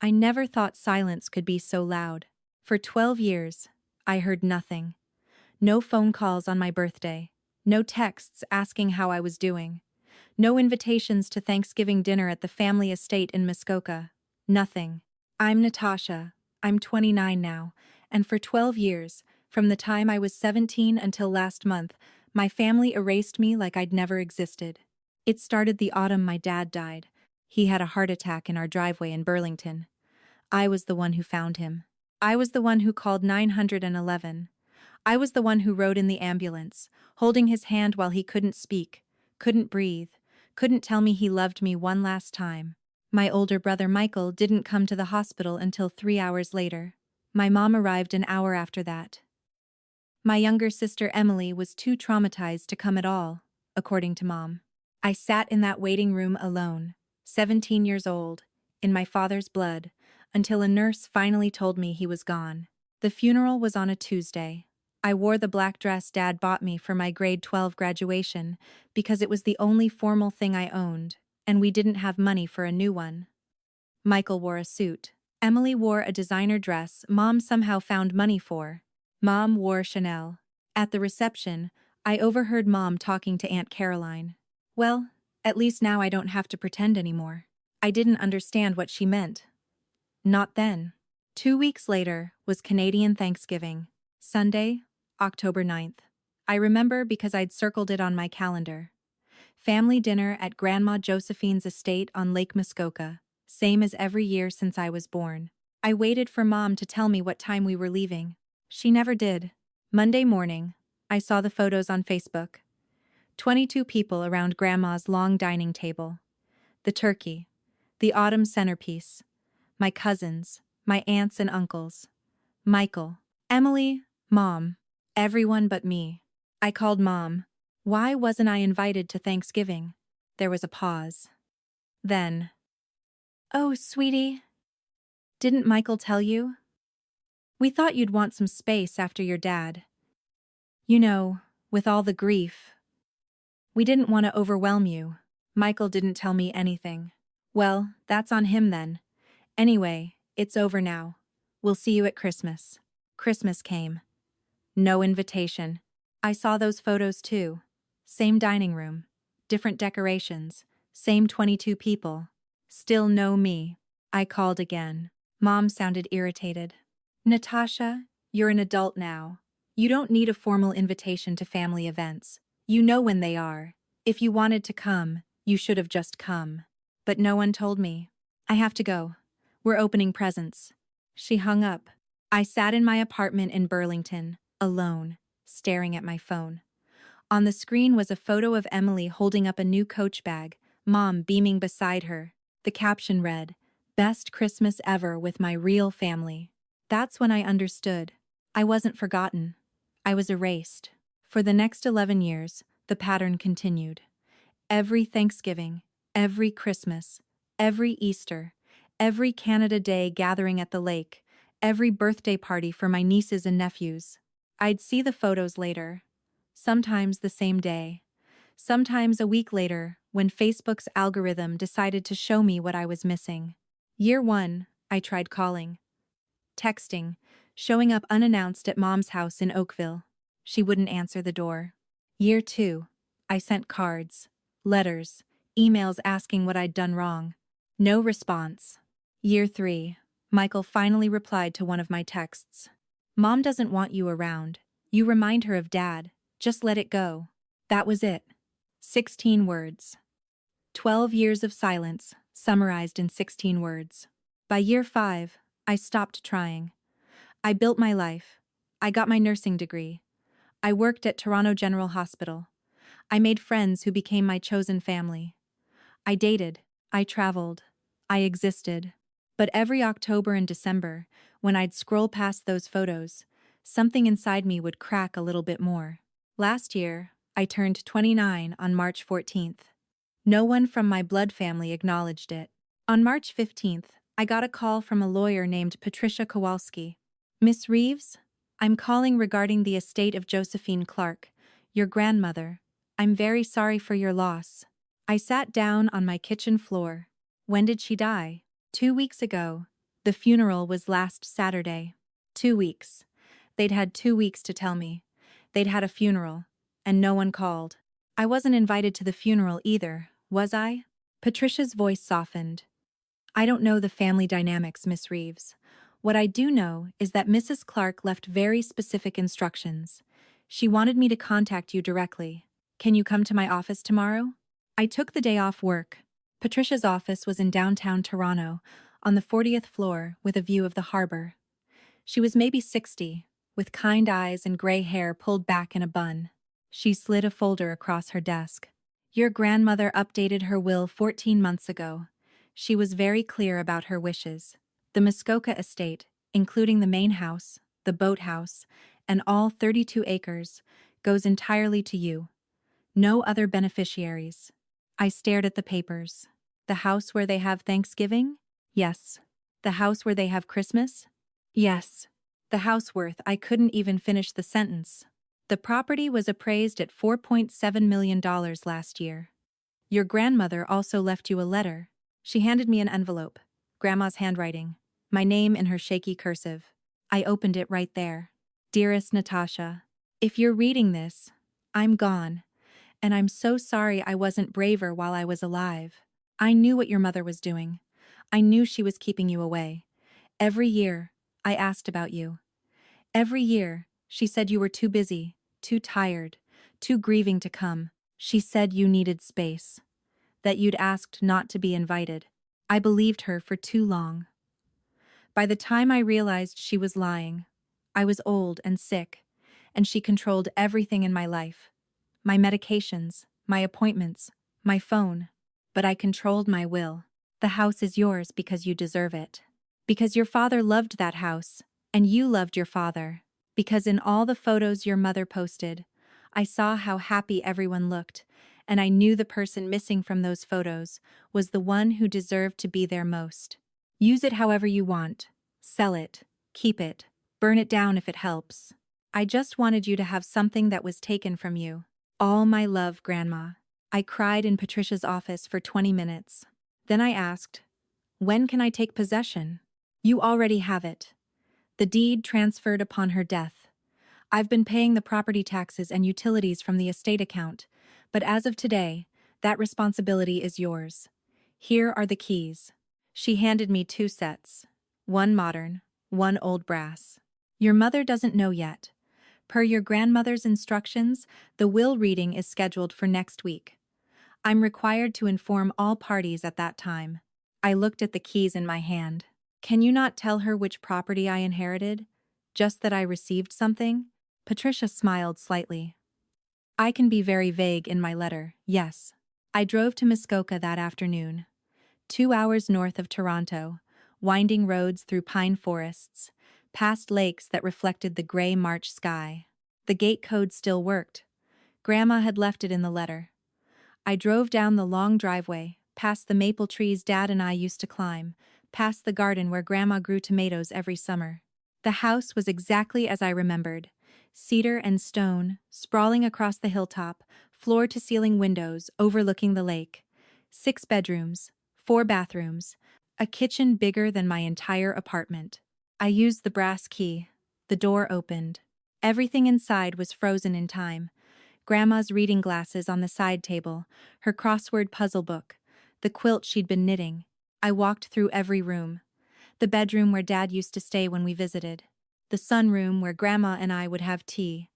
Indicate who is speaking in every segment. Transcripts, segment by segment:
Speaker 1: I never thought silence could be so loud. For 12 years, I heard nothing. No phone calls on my birthday. No texts asking how I was doing. No invitations to Thanksgiving dinner at the family estate in Muskoka. Nothing. I'm Natasha. I'm 29 now, and for 12 years, from the time I was 17 until last month, my family erased me like I'd never existed. It started the autumn my dad died. He had a heart attack in our driveway in Burlington. I was the one who found him. I was the one who called 911. I was the one who rode in the ambulance, holding his hand while he couldn't speak, couldn't breathe, couldn't tell me he loved me one last time. My older brother Michael didn't come to the hospital until 3 hours later. My mom arrived an hour after that. My younger sister Emily was too traumatized to come at all, according to Mom. I sat in that waiting room alone, 17 years old, in my father's blood, until a nurse finally told me he was gone. The funeral was on a Tuesday. I wore the black dress Dad bought me for my grade 12 graduation because it was the only formal thing I owned, and we didn't have money for a new one. Michael wore a suit. Emily wore a designer dress Mom somehow found money for. Mom wore Chanel. At the reception, I overheard Mom talking to Aunt Caroline. Well, at least now I don't have to pretend anymore. I didn't understand what she meant. Not then. 2 weeks later was Canadian Thanksgiving. Sunday, October 9th. I remember because I'd circled it on my calendar. Family dinner at Grandma Josephine's estate on Lake Muskoka, same as every year since I was born. I waited for Mom to tell me what time we were leaving. She never did. Monday morning, I saw the photos on Facebook. 22 people around Grandma's long dining table. The turkey, the autumn centerpiece, my cousins, my aunts and uncles, Michael, Emily, Mom, everyone but me. I called Mom. Why wasn't I invited to Thanksgiving? There was a pause. Then, "Oh, sweetie, didn't Michael tell you? We thought you'd want some space after your dad. You know, with all the grief. We didn't want to overwhelm you. Michael didn't tell me anything." Well, that's on him then. Anyway, it's over now. We'll see you at Christmas. Christmas came. No invitation. I saw those photos too. Same dining room. Different decorations. Same 22 people. Still no me. I called again. Mom sounded irritated. "Natasha, you're an adult now. You don't need a formal invitation to family events. You know when they are. If you wanted to come, you should have just come." But no one told me. "I have to go. We're opening presents." She hung up. I sat in my apartment in Burlington, alone, staring at my phone. On the screen was a photo of Emily holding up a new Coach bag, Mom beaming beside her. The caption read, "Best Christmas ever with my real family." That's when I understood. I wasn't forgotten. I was erased. For the next 11 years, the pattern continued. Every Thanksgiving, every Christmas, every Easter, every Canada Day gathering at the lake, every birthday party for my nieces and nephews. I'd see the photos later, sometimes the same day, sometimes a week later when Facebook's algorithm decided to show me what I was missing. Year 1, I tried calling, texting, showing up unannounced at Mom's house in Oakville. She wouldn't answer the door. Year 2, I sent cards, letters, emails asking what I'd done wrong. No response. Year 3, Michael finally replied to one of my texts. "Mom doesn't want you around. You remind her of Dad. Just let it go." That was it. 16 words. 12 years of silence, summarized in 16 words. By year 5, I stopped trying. I built my life. I got my nursing degree. I worked at Toronto General Hospital. I made friends who became my chosen family. I dated. I traveled. I existed. But every October and December, when I'd scroll past those photos, something inside me would crack a little bit more. Last year, I turned 29 on March 14th. No one from my blood family acknowledged it. On March 15th, I got a call from a lawyer named Patricia Kowalski. "Miss Reeves, I'm calling regarding the estate of Josephine Clark, your grandmother. I'm very sorry for your loss." I sat down on my kitchen floor. When did she die? 2 weeks ago. The funeral was last Saturday. 2 weeks. They'd had 2 weeks to tell me. They'd had a funeral, and no one called. I wasn't invited to the funeral either, was I? Patricia's voice softened. I don't know the family dynamics, Miss Reeves. What I do know is that Mrs. Clark left very specific instructions. She wanted me to contact you directly. Can you come to my office tomorrow? I took the day off work. Patricia's office was in downtown Toronto, on the 40th floor with a view of the harbor. She was maybe 60, with kind eyes and gray hair pulled back in a bun. She slid a folder across her desk. Your grandmother updated her will 14 months ago. She was very clear about her wishes. The Muskoka estate, including the main house, the boathouse, and all 32 acres, goes entirely to you. No other beneficiaries. I stared at the papers. The house where they have Thanksgiving? Yes. The house where they have Christmas? Yes. The house worth, I couldn't even finish the sentence. The property was appraised at $4.7 million last year. Your grandmother also left you a letter. She handed me an envelope. Grandma's handwriting. My name in her shaky cursive. I opened it right there. Dearest Natasha, if you're reading this, I'm gone. And I'm so sorry I wasn't braver while I was alive. I knew what your mother was doing. I knew she was keeping you away. Every year, I asked about you. Every year, she said you were too busy, too tired, too grieving to come. She said you needed space. That you'd asked not to be invited. I believed her for too long. By the time I realized she was lying, I was old and sick, and she controlled everything in my life. My medications, my appointments, my phone. But I controlled my will. The house is yours because you deserve it. Because your father loved that house, and you loved your father. Because in all the photos your mother posted, I saw how happy everyone looked, and I knew the person missing from those photos was the one who deserved to be there most. Use it however you want. Sell it. Keep it. Burn it down if it helps. I just wanted you to have something that was taken from you. All my love, Grandma. I cried in Patricia's office for 20 minutes. Then I asked, when can I take possession? You already have it. The deed transferred upon her death. I've been paying the property taxes and utilities from the estate account, but as of today, that responsibility is yours. Here are the keys. She handed me 2 sets. One modern, one old brass. Your mother doesn't know yet. Per your grandmother's instructions, the will reading is scheduled for next week. I'm required to inform all parties at that time. I looked at the keys in my hand. Can you not tell her which property I inherited? Just that I received something? Patricia smiled slightly. I can be very vague in my letter, yes. I drove to Muskoka that afternoon. 2 hours north of Toronto, winding roads through pine forests, past lakes that reflected the gray March sky. The gate code still worked. Grandma had left it in the letter. I drove down the long driveway, past the maple trees Dad and I used to climb, past the garden where Grandma grew tomatoes every summer. The house was exactly as I remembered. Cedar and stone, sprawling across the hilltop, floor-to-ceiling windows overlooking the lake. 6 bedrooms, 4 bathrooms, a kitchen bigger than my entire apartment. I used the brass key. The door opened. Everything inside was frozen in time. Grandma's reading glasses on the side table, her crossword puzzle book, the quilt she'd been knitting. I walked through every room. The bedroom where Dad used to stay when we visited. The sunroom where Grandma and I would have tea.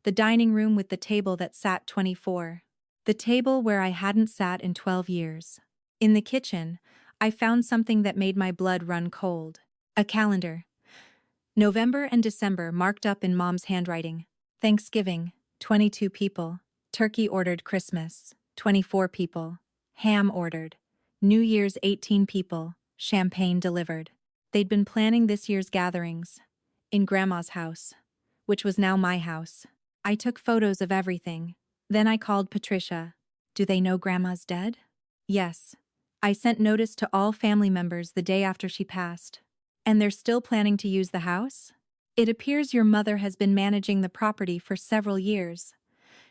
Speaker 1: The dining room with the table that sat 24. The table where I hadn't sat in 12 years. In the kitchen, I found something that made my blood run cold. A calendar. November and December marked up in Mom's handwriting. Thanksgiving, 22 people. Turkey ordered Christmas, 24 people. Ham ordered. New Year's 18 people. Champagne delivered. They'd been planning this year's gatherings. In Grandma's house, which was now my house. I took photos of everything. Then I called Patricia. Do they know Grandma's dead? Yes. I sent notice to all family members the day after she passed. And they're still planning to use the house? It appears your mother has been managing the property for several years.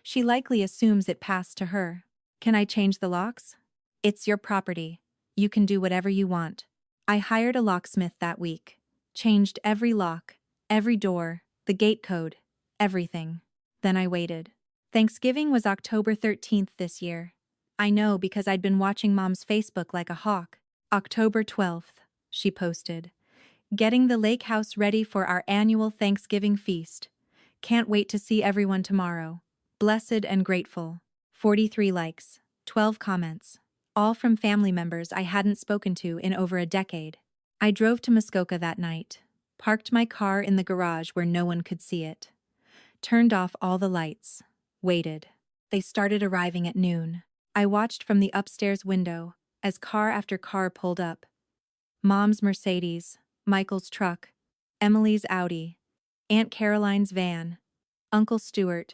Speaker 1: She likely assumes it passed to her. Can I change the locks? It's your property. You can do whatever you want. I hired a locksmith that week. Changed every lock, every door, the gate code, everything. Then I waited. Thanksgiving was October 13th this year. I know because I'd been watching Mom's Facebook like a hawk. October 12th, she posted. Getting the lake house ready for our annual Thanksgiving feast. Can't wait to see everyone tomorrow. Blessed and grateful. 43 likes, 12 comments. All from family members I hadn't spoken to in over a decade. I drove to Muskoka that night, parked my car in the garage where no one could see it, turned off all the lights, waited. They started arriving at noon. I watched from the upstairs window as car after car pulled up. Mom's Mercedes, Michael's truck, Emily's Audi, Aunt Caroline's van, Uncle Stuart,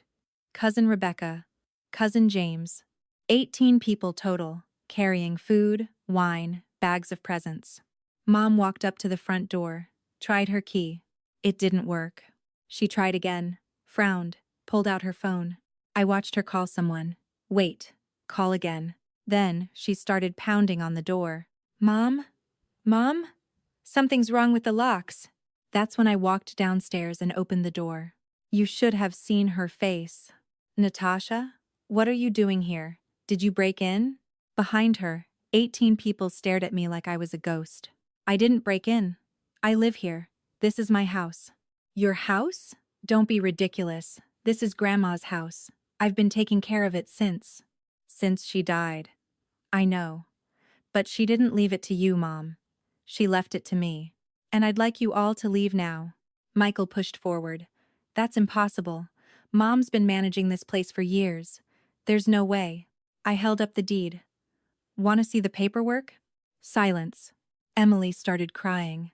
Speaker 1: Cousin Rebecca, Cousin James. 18 people total, carrying food, wine, bags of presents. Mom walked up to the front door, tried her key. It didn't work. She tried again, frowned, pulled out her phone. I watched her call someone. Wait, call again. Then she started pounding on the door. Mom? Mom? Something's wrong with the locks. That's when I walked downstairs and opened the door. You should have seen her face. Natasha? What are you doing here? Did you break in? Behind her, 18 people stared at me like I was a ghost. I didn't break in. I live here. This is my house. Your house? Don't be ridiculous. This is Grandma's house. I've been taking care of it since she died. I know. But she didn't leave it to you, Mom. She left it to me. And I'd like you all to leave now. Michael pushed forward. That's impossible. Mom's been managing this place for years. There's no way. I held up the deed. Want to see the paperwork? Silence. Emily started crying.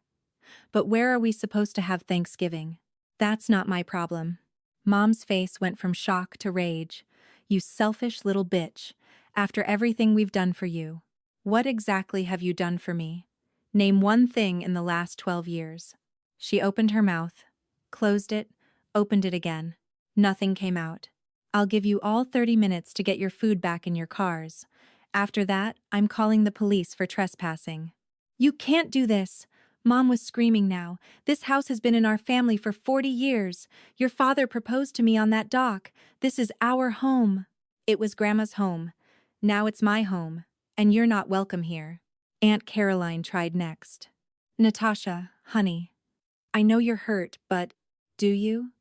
Speaker 1: But where are we supposed to have Thanksgiving? That's not my problem. Mom's face went from shock to rage. You selfish little bitch. After everything we've done for you. What exactly have you done for me? Name one thing in the last 12 years. She opened her mouth, closed it, opened it again. Nothing came out. I'll give you all 30 minutes to get your food back in your cars. After that, I'm calling the police for trespassing. You can't do this. Mom was screaming now. This house has been in our family for 40 years. Your father proposed to me on that dock. This is our home. It was Grandma's home. Now it's my home, and you're not welcome here. Aunt Caroline tried next. Natasha, honey, I know you're hurt, but do you?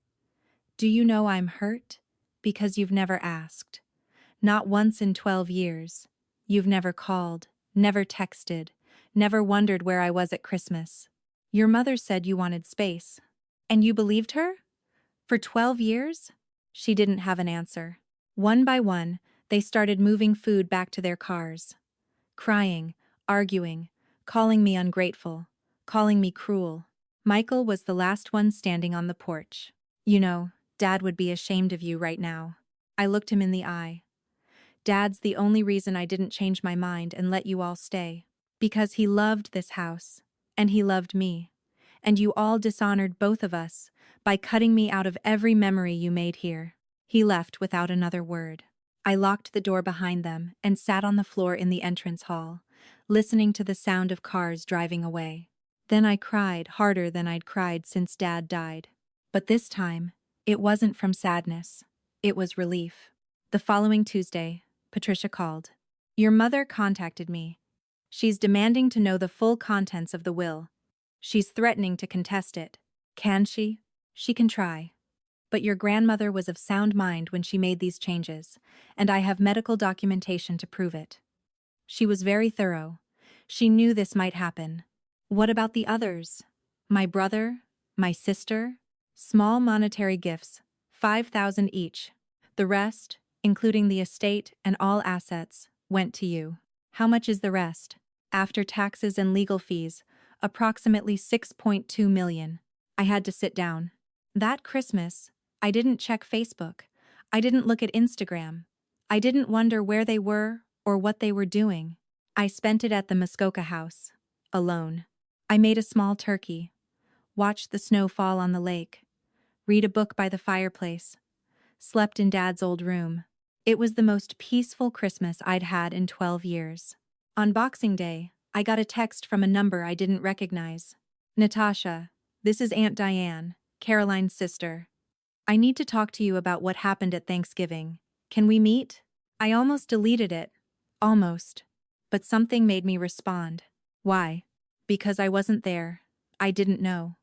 Speaker 1: Do you know I'm hurt? Because you've never asked. Not once in 12 years. You've never called, never texted, never wondered where I was at Christmas. Your mother said you wanted space. And you believed her? For 12 years? She didn't have an answer. One by one, they started moving food back to their cars. Crying, arguing, calling me ungrateful, calling me cruel. Michael was the last one standing on the porch. You know, Dad would be ashamed of you right now. I looked him in the eye. Dad's the only reason I didn't change my mind and let you all stay. Because he loved this house. And he loved me. And you all dishonored both of us by cutting me out of every memory you made here. He left without another word. I locked the door behind them and sat on the floor in the entrance hall, listening to the sound of cars driving away. Then I cried harder than I'd cried since Dad died. But this time, it wasn't from sadness. It was relief. The following Tuesday, Patricia called. Your mother contacted me. She's demanding to know the full contents of the will. She's threatening to contest it. Can she? She can try. But your grandmother was of sound mind when she made these changes, and I have medical documentation to prove it. She was very thorough. She knew this might happen. What about the others? My brother? My sister? Small monetary gifts, $5,000 each. The rest, including the estate and all assets, went to you. How much is the rest? After taxes and legal fees, approximately $6.2 million. I had to sit down. That Christmas, I didn't check Facebook. I didn't look at Instagram. I didn't wonder where they were or what they were doing. I spent it at the Muskoka house, alone. I made a small turkey, watched the snow fall on the lake, read a book by the fireplace, slept in Dad's old room. It was the most peaceful Christmas I'd had in 12 years. On Boxing Day, I got a text from a number I didn't recognize. Natasha, this is Aunt Diane, Caroline's sister. I need to talk to you about what happened at Thanksgiving. Can we meet? I almost deleted it. Almost. But something made me respond. Why? Because I wasn't there. I didn't know.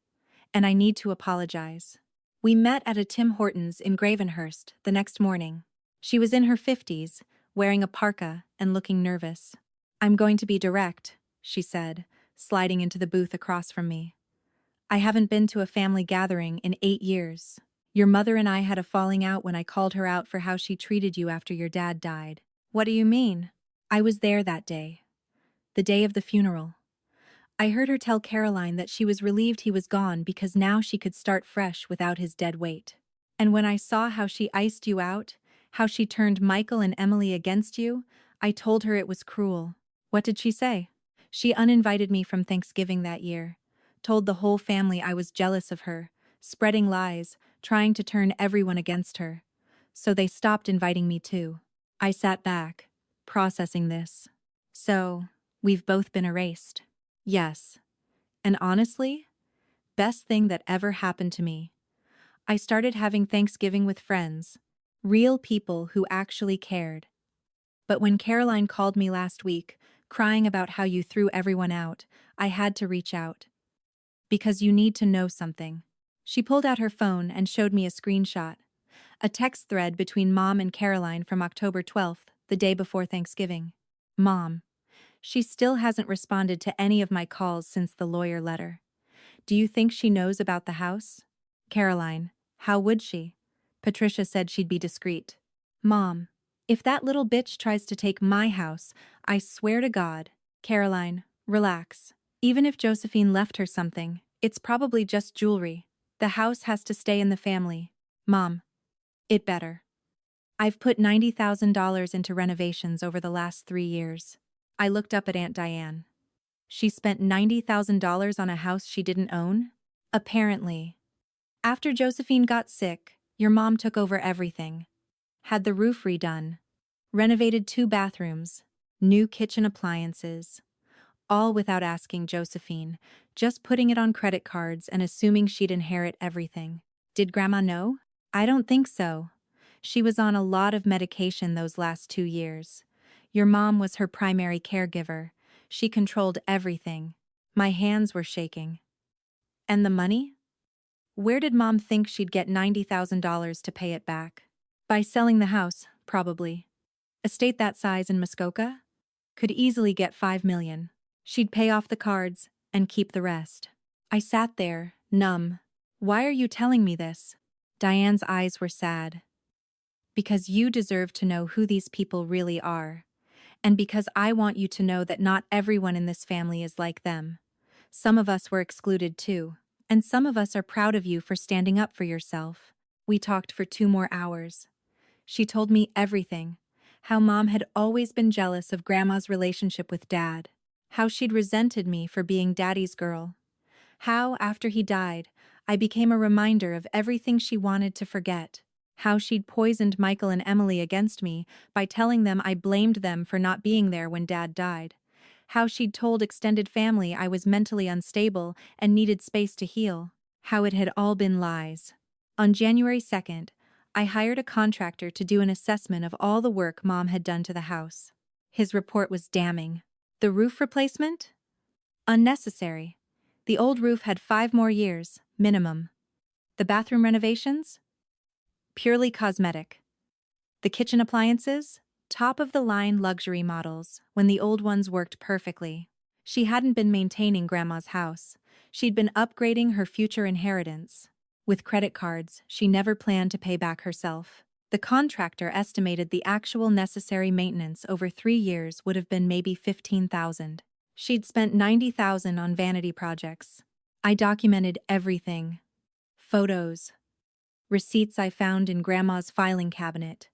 Speaker 1: And I need to apologize. We met at a Tim Hortons in Gravenhurst the next morning. She was in her 50s, wearing a parka and looking nervous. I'm going to be direct, she said, sliding into the booth across from me. I haven't been to a family gathering in 8 years. Your mother and I had a falling out when I called her out for how she treated you after your dad died. What do you mean? I was there that day. The day of the funeral. I heard her tell Caroline that she was relieved he was gone because now she could start fresh without his dead weight. And when I saw how she iced you out, how she turned Michael and Emily against you, I told her it was cruel. What did she say? She uninvited me from Thanksgiving that year, told the whole family I was jealous of her, spreading lies, trying to turn everyone against her. So they stopped inviting me too. I sat back, processing this. So, we've both been erased. Yes. And honestly, best thing that ever happened to me. I started having Thanksgiving with friends, real people who actually cared. But when Caroline called me last week, crying about how you threw everyone out, I had to reach out. Because you need to know something. She pulled out her phone and showed me a screenshot. A text thread between Mom and Caroline from October 12th, the day before Thanksgiving. Mom. She still hasn't responded to any of my calls since the lawyer letter. Do you think she knows about the house? Caroline. How would she? Patricia said she'd be discreet. Mom. If that little bitch tries to take my house, I swear to God. Caroline. Relax. Even if Josephine left her something, it's probably just jewelry. The house has to stay in the family. Mom. It better. I've put $90,000 into renovations over the last 3 years. I looked up at Aunt Diane. She spent $90,000 on a house she didn't own? Apparently. After Josephine got sick, your mom took over everything. Had the roof redone. Renovated 2 bathrooms. New kitchen appliances. All without asking Josephine, just putting it on credit cards and assuming she'd inherit everything. Did Grandma know? I don't think so. She was on a lot of medication those last 2 years. Your mom was her primary caregiver. She controlled everything. My hands were shaking. And the money? Where did Mom think she'd get $90,000 to pay it back? By selling the house, probably. Estate that size in Muskoka? Could easily get $5 million. She'd pay off the cards and keep the rest. I sat there, numb. Why are you telling me this? Diane's eyes were sad. Because you deserve to know who these people really are. And because I want you to know that not everyone in this family is like them. Some of us were excluded too. And some of us are proud of you for standing up for yourself. We talked for 2 more hours. She told me everything. How Mom had always been jealous of Grandma's relationship with Dad. How she'd resented me for being Daddy's girl. How, after he died, I became a reminder of everything she wanted to forget. How she'd poisoned Michael and Emily against me by telling them I blamed them for not being there when Dad died. How she'd told extended family I was mentally unstable and needed space to heal. How it had all been lies. On January 2nd, I hired a contractor to do an assessment of all the work Mom had done to the house. His report was damning. The roof replacement? Unnecessary. The old roof had 5 more years, minimum. The bathroom renovations? Purely cosmetic. The kitchen appliances? Top-of-the-line luxury models, when the old ones worked perfectly. She hadn't been maintaining Grandma's house. She'd been upgrading her future inheritance. With credit cards, she never planned to pay back herself. The contractor estimated the actual necessary maintenance over 3 years would have been maybe $15,000. She'd spent $90,000 on vanity projects. I documented everything. Photos. Receipts I found in Grandma's filing cabinet.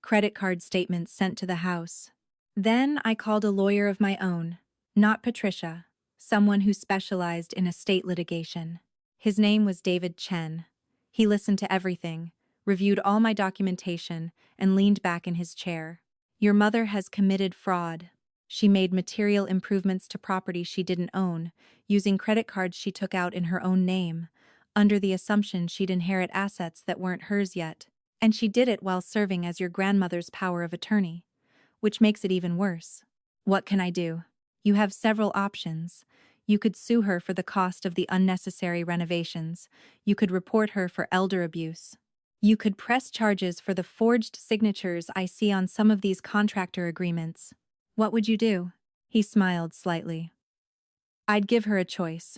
Speaker 1: Credit card statements sent to the house. Then I called a lawyer of my own. Not Patricia. Someone who specialized in estate litigation. His name was David Chen. He listened to everything, reviewed all my documentation, and leaned back in his chair. Your mother has committed fraud. She made material improvements to property she didn't own, using credit cards she took out in her own name, under the assumption she'd inherit assets that weren't hers yet. And she did it while serving as your grandmother's power of attorney, which makes it even worse. What can I do? You have several options. You could sue her for the cost of the unnecessary renovations. You could report her for elder abuse. You could press charges for the forged signatures I see on some of these contractor agreements. What would you do? He smiled slightly. I'd give her a choice.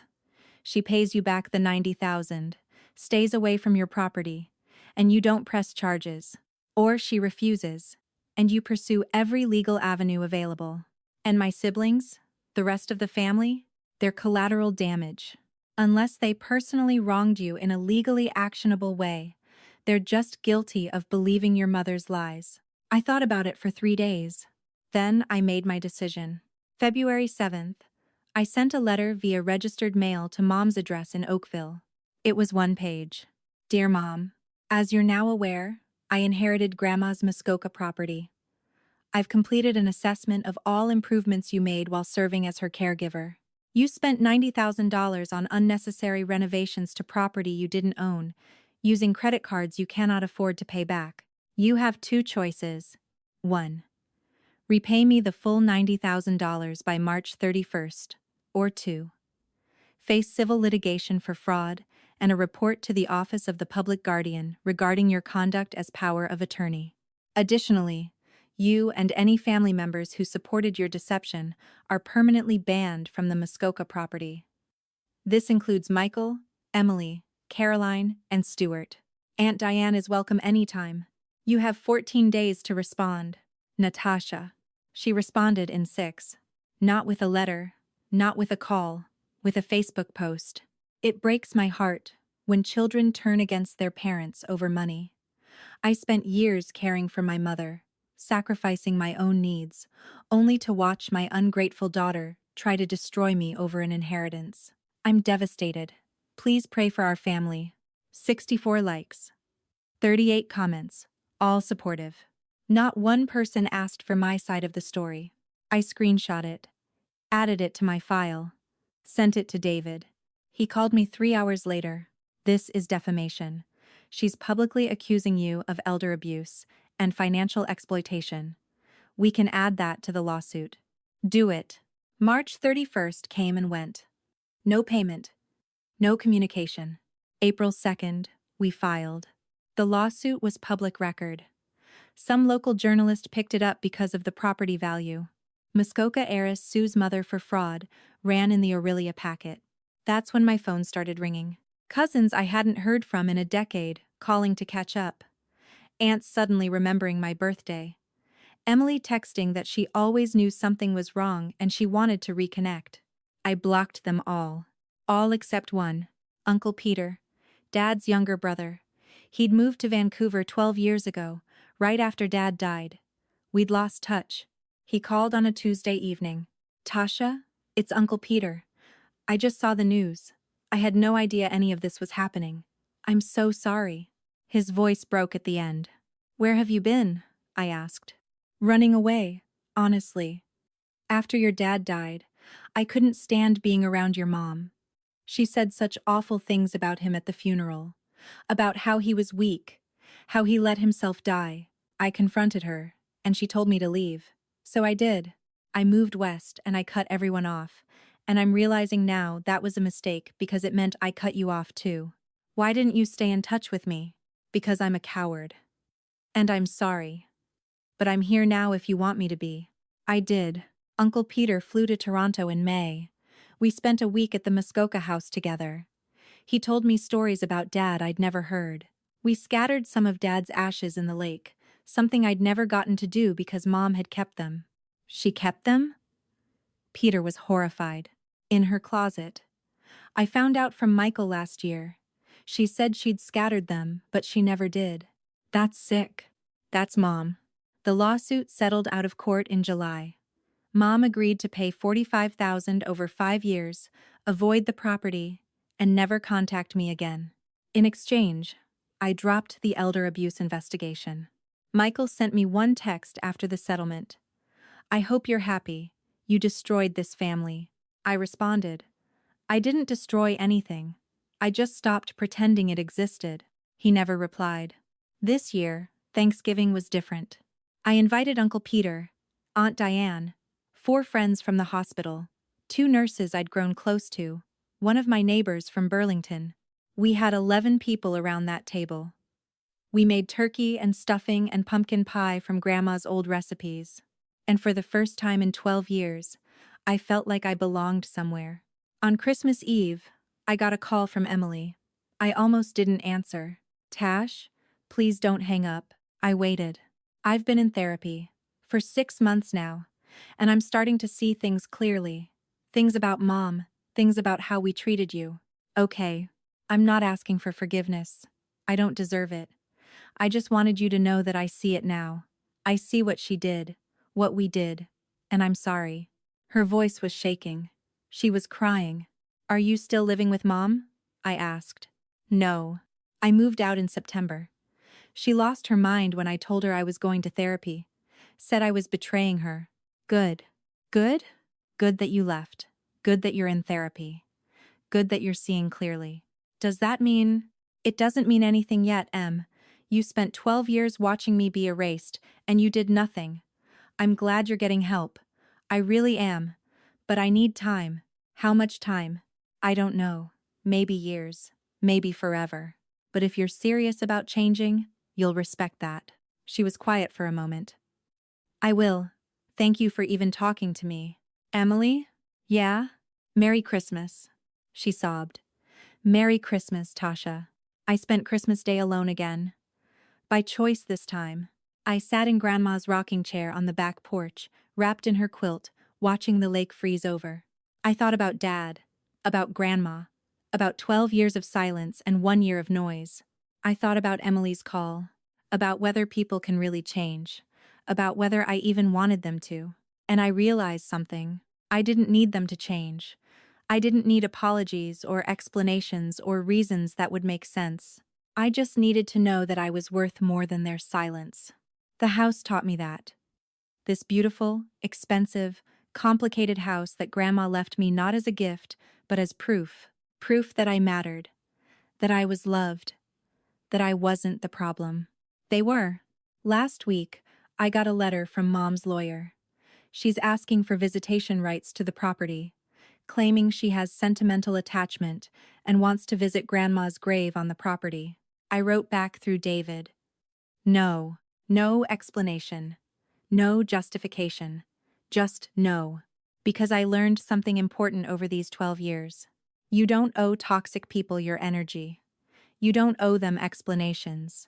Speaker 1: She pays you back the $90,000, stays away from your property, and you don't press charges. Or she refuses, and you pursue every legal avenue available. And my siblings? The rest of the family? They're collateral damage. Unless they personally wronged you in a legally actionable way, they're just guilty of believing your mother's lies. I thought about it for 3 days. Then I made my decision. February 7th, I sent a letter via registered mail to Mom's address in Oakville. It was 1 page. Dear Mom, as you're now aware, I inherited Grandma's Muskoka property. I've completed an assessment of all improvements you made while serving as her caregiver. You spent $90,000 on unnecessary renovations to property you didn't own, using credit cards you cannot afford to pay back. You have 2 choices. 1. Repay me the full $90,000 by March 31st, or 2. Face civil litigation for fraud and a report to the Office of the Public Guardian regarding your conduct as power of attorney. Additionally, you and any family members who supported your deception are permanently banned from the Muskoka property. This includes Michael, Emily, Caroline, and Stuart. Aunt Diane is welcome anytime. You have 14 days to respond. Natasha. She responded in 6. Not with a letter, not with a call, with a Facebook post. It breaks my heart when children turn against their parents over money. I spent years caring for my mother, sacrificing my own needs, only to watch my ungrateful daughter try to destroy me over an inheritance. I'm devastated. Please pray for our family. 64 likes. 38 comments, all supportive. Not one person asked for my side of the story. I screenshot it, added it to my file, sent it to David. He called me 3 hours later. This is defamation. She's publicly accusing you of elder abuse and financial exploitation. We can add that to the lawsuit. Do it. March 31st came and went. No payment. No communication. April 2nd, we filed. The lawsuit was public record. Some local journalist picked it up because of the property value. Muskoka heiress sues mother for fraud, ran in the Aurelia packet. That's when my phone started ringing. Cousins I hadn't heard from in a decade, calling to catch up. Aunts suddenly remembering my birthday. Emily texting that she always knew something was wrong and she wanted to reconnect. I blocked them all. All except one. Uncle Peter. Dad's younger brother. He'd moved to Vancouver 12 years ago, right after Dad died. We'd lost touch. He called on a Tuesday evening. Tasha, it's Uncle Peter. I just saw the news. I had no idea any of this was happening. I'm so sorry. His voice broke at the end. Where have you been? I asked. Running away, honestly. After your dad died, I couldn't stand being around your mom. She said such awful things about him at the funeral. About how he was weak, how he let himself die. I confronted her, and she told me to leave. So I did. I moved west and I cut everyone off, and I'm realizing now that was a mistake because it meant I cut you off too. Why didn't you stay in touch with me? Because I'm a coward. And I'm sorry. But I'm here now if you want me to be. I did. Uncle Peter flew to Toronto in May. We spent a week at the Muskoka house together. He told me stories about Dad I'd never heard. We scattered some of Dad's ashes in the lake, something I'd never gotten to do because Mom had kept them. She kept them? Peter was horrified. In her closet. I found out from Michael last year. She said she'd scattered them, but she never did. That's sick. That's Mom. The lawsuit settled out of court in July. Mom agreed to pay $45,000 over 5 years, avoid the property, and never contact me again. In exchange, I dropped the elder abuse investigation. Michael sent me one text after the settlement. I hope you're happy. You destroyed this family. I responded. I didn't destroy anything. I just stopped pretending it existed. He never replied. This year, Thanksgiving was different. I invited Uncle Peter, Aunt Diane, 4 friends from the hospital, 2 nurses I'd grown close to, one of my neighbors from Burlington. We had 11 people around that table. We made turkey and stuffing and pumpkin pie from Grandma's old recipes. And for the first time in 12 years, I felt like I belonged somewhere. On Christmas Eve, I got a call from Emily. I almost didn't answer. Tash, please don't hang up. I waited. I've been in therapy for 6 months now, and I'm starting to see things clearly. Things about Mom, things about how we treated you. Okay, I'm not asking for forgiveness. I don't deserve it. I just wanted you to know that I see it now. I see what she did, what we did, and I'm sorry. Her voice was shaking. She was crying. Are you still living with Mom? I asked. No. I moved out in September. She lost her mind when I told her I was going to therapy. Said I was betraying her. Good. Good? Good that you left. Good that you're in therapy. Good that you're seeing clearly. Does that mean? It doesn't mean anything yet, Em. You spent 12 years watching me be erased, and you did nothing. I'm glad you're getting help. I really am. But I need time. How much time? I don't know. Maybe years. Maybe forever. But if you're serious about changing, you'll respect that. She was quiet for a moment. I will. Thank you for even talking to me. Emily? Yeah? Merry Christmas. She sobbed. Merry Christmas, Tasha. I spent Christmas Day alone again. By choice this time. I sat in Grandma's rocking chair on the back porch, wrapped in her quilt, watching the lake freeze over. I thought about Dad, about Grandma, about 12 years of silence and 1 year of noise. I thought about Emily's call, about whether people can really change, about whether I even wanted them to. And I realized something. I didn't need them to change. I didn't need apologies or explanations or reasons that would make sense. I just needed to know that I was worth more than their silence. The house taught me that. This beautiful, expensive, complicated house that Grandma left me not as a gift, but as proof. Proof that I mattered. That I was loved. That I wasn't the problem. They were. Last week, I got a letter from Mom's lawyer. She's asking for visitation rights to the property, claiming she has sentimental attachment and wants to visit Grandma's grave on the property. I wrote back through David. No. No explanation. No justification. Just no. Because I learned something important over these 12 years. You don't owe toxic people your energy. You don't owe them explanations.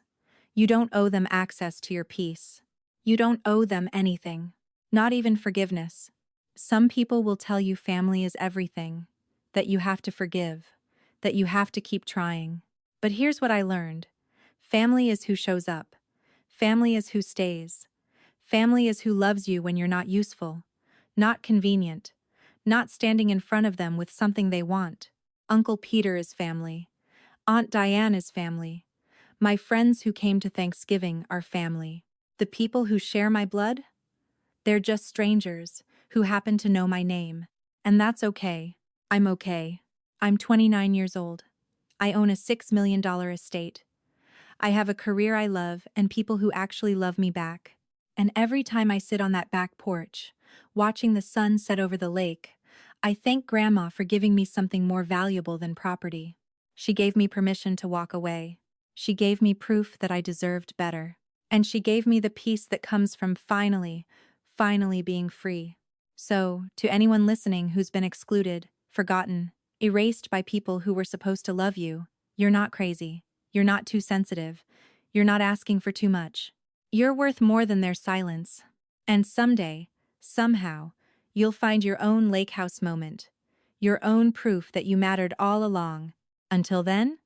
Speaker 1: You don't owe them access to your peace. You don't owe them anything. Not even forgiveness. Some people will tell you family is everything, that you have to forgive, that you have to keep trying. But here's what I learned. Family is who shows up. Family is who stays. Family is who loves you when you're not useful, not convenient, not standing in front of them with something they want. Uncle Peter is family. Aunt Diane is family. My friends who came to Thanksgiving are family. The people who share my blood? They're just strangers who happen to know my name. And that's okay. I'm okay. I'm 29 years old. I own a $6 million estate. I have a career I love and people who actually love me back. And every time I sit on that back porch, watching the sun set over the lake, I thank Grandma for giving me something more valuable than property. She gave me permission to walk away. She gave me proof that I deserved better. And she gave me the peace that comes from finally being free. So, to anyone listening who's been excluded, forgotten, erased by people who were supposed to love you, you're not crazy. You're not too sensitive. You're not asking for too much. You're worth more than their silence. And someday, somehow, you'll find your own lake house moment. Your own proof that you mattered all along. Until then,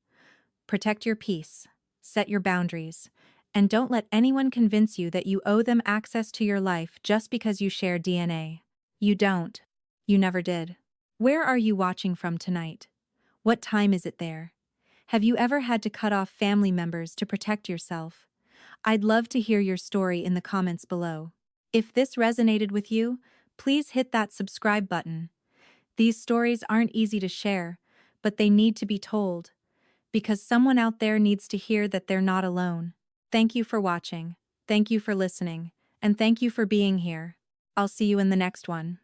Speaker 1: protect your peace, set your boundaries, and don't let anyone convince you that you owe them access to your life just because you share DNA. You don't. You never did. Where are you watching from tonight? What time is it there? Have you ever had to cut off family members to protect yourself? I'd love to hear your story in the comments below. If this resonated with you, please hit that subscribe button. These stories aren't easy to share, but they need to be told, because someone out there needs to hear that they're not alone. Thank you for watching, thank you for listening, and thank you for being here. I'll see you in the next one.